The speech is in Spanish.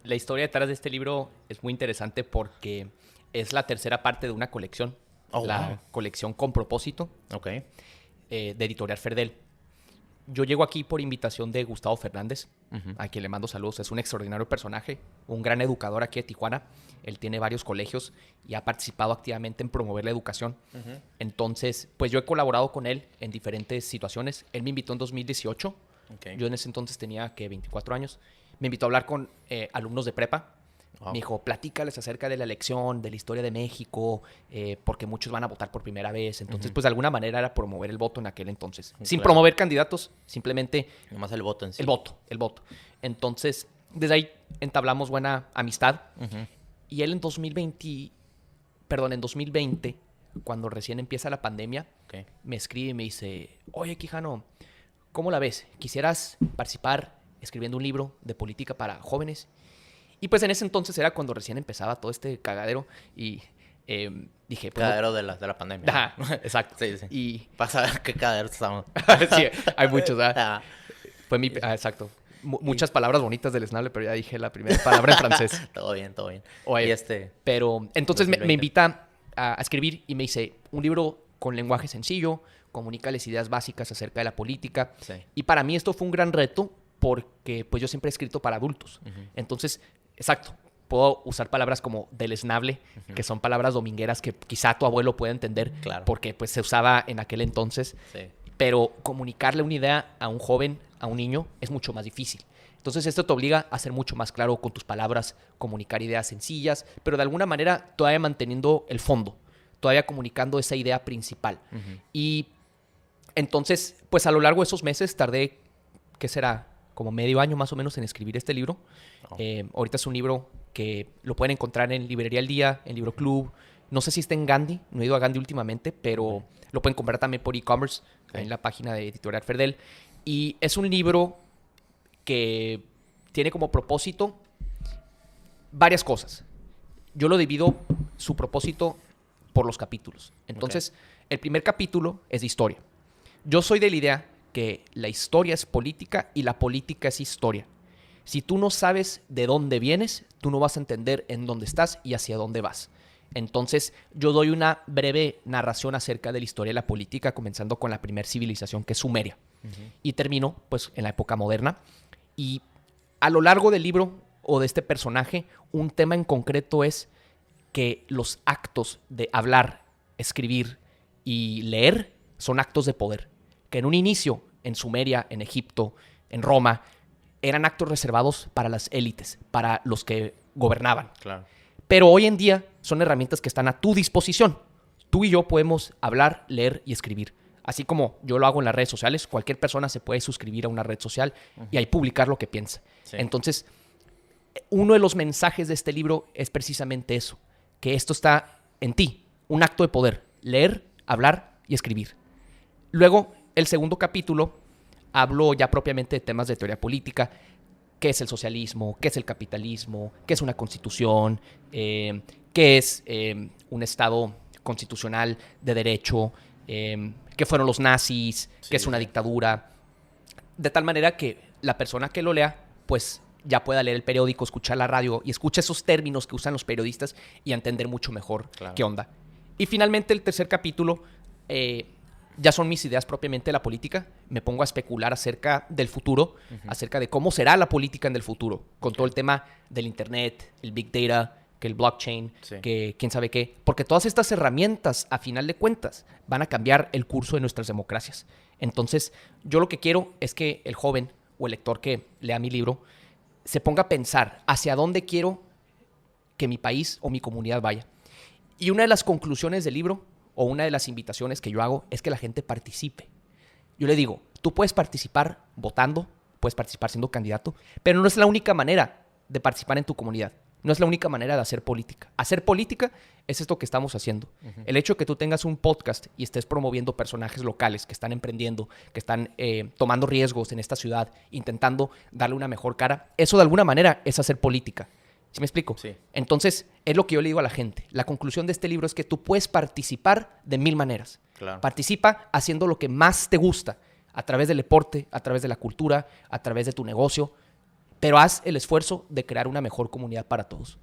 La historia detrás de este libro es muy interesante porque es la tercera parte de una colección. La colección Con Propósito, de Editorial Ferdel. Yo llego aquí por invitación de Gustavo Fernández, a quien le mando saludos. Es un extraordinario personaje, un gran educador aquí de Tijuana. Él tiene varios colegios y ha participado activamente en promover la educación. Entonces, pues yo he colaborado con él en diferentes situaciones. Él me invitó en 2018. Yo en ese entonces tenía 24 años. Me invitó a hablar con alumnos de prepa. Me dijo, platícales acerca de la elección, de la historia de México, porque muchos van a votar por primera vez. Entonces, pues de alguna manera era promover el voto en aquel entonces. Sin promover candidatos, simplemente... Nomás el voto en sí. El voto. Entonces, desde ahí entablamos buena amistad. Y él en 2020, cuando recién empieza la pandemia, me escribe y me dice, oye, Quijano, ¿cómo la ves? ¿Quisieras participar escribiendo un libro de política para jóvenes? Y pues en ese entonces era cuando recién empezaba todo este cagadero y dije... Pues, cagadero de la pandemia. Ajá, exacto. Sí. Y... Pasa a ver qué cagadero estamos. Sí, hay muchos, ¿verdad? Fue mi... exacto. Muchas palabras bonitas del Snable, pero ya dije la primera palabra en francés. Todo bien. Oye, pero entonces me invita a escribir y me dice, un libro con lenguaje sencillo, comunícales ideas básicas acerca de la política. Sí. Y para mí esto fue un gran reto porque pues yo siempre he escrito para adultos. Entonces... Exacto. Puedo usar palabras como deleznable, que son palabras domingueras que quizá tu abuelo pueda entender, porque pues se usaba en aquel entonces. Sí. Pero comunicarle una idea a un joven, a un niño, es mucho más difícil. Entonces esto te obliga a ser mucho más claro con tus palabras, comunicar ideas sencillas, pero de alguna manera todavía manteniendo el fondo, todavía comunicando esa idea principal. Y entonces, pues a lo largo de esos meses tardé, ¿qué será? Como medio año más o menos en escribir este libro. Ahorita es un libro que lo pueden encontrar en Librería El Día, en Libro Club. No sé si está en Gandhi, no he ido a Gandhi últimamente, pero lo pueden comprar también por e-commerce en la página de Editorial Ferdel. Y es un libro que tiene como propósito varias cosas. Yo lo divido su propósito por los capítulos. Entonces, el primer capítulo es de historia. Yo soy de la idea que la historia es política y la política es historia. Si tú no sabes de dónde vienes, tú no vas a entender en dónde estás y hacia dónde vas. Entonces, yo doy una breve narración acerca de la historia de la política, comenzando con la primera civilización, que es Sumeria. Y termino, pues, en la época moderna. Y a lo largo del libro o de este personaje, un tema en concreto es que los actos de hablar, escribir y leer son actos de poder. Que en un inicio, en Sumeria, en Egipto, en Roma, eran actos reservados para las élites, para los que gobernaban. Claro. Pero hoy en día son herramientas que están a tu disposición. Tú y yo podemos hablar, leer y escribir. Así como yo lo hago en las redes sociales, cualquier persona se puede suscribir a una red social y ahí publicar lo que piensa. Sí. Entonces, uno de los mensajes de este libro es precisamente eso, que esto está en ti, un acto de poder, leer, hablar y escribir. Luego, el segundo capítulo, hablo ya propiamente de temas de teoría política, qué es el socialismo, qué es el capitalismo, qué es una constitución, qué es un estado constitucional de derecho, qué fueron los nazis, qué es una dictadura, de tal manera que la persona que lo lea, pues ya pueda leer el periódico, escuchar la radio y escucha esos términos que usan los periodistas y entender mucho mejor qué onda. Y finalmente el tercer capítulo, ya son mis ideas propiamente de la política. Me pongo a especular acerca del futuro, acerca de cómo será la política en el futuro, con todo el tema del internet, el big data, que el blockchain, que quién sabe qué. Porque todas estas herramientas, a final de cuentas, van a cambiar el curso de nuestras democracias. Entonces, yo lo que quiero es que el joven o el lector que lea mi libro se ponga a pensar hacia dónde quiero que mi país o mi comunidad vaya. Y una de las conclusiones del libro, o una de las invitaciones que yo hago, es que la gente participe. Yo le digo, tú puedes participar votando, puedes participar siendo candidato, pero no es la única manera de participar en tu comunidad. No es la única manera de hacer política. Hacer política es esto que estamos haciendo. El hecho de que tú tengas un podcast y estés promoviendo personajes locales que están emprendiendo, que están tomando riesgos en esta ciudad, intentando darle una mejor cara, eso de alguna manera es hacer política. ¿Sí me explico? Sí. Entonces, es lo que yo le digo a la gente. La conclusión de este libro es que tú puedes participar de 1000 maneras. Claro. Participa haciendo lo que más te gusta, a través del deporte, a través de la cultura, a través de tu negocio. pero haz el esfuerzo de crear una mejor comunidad para todos.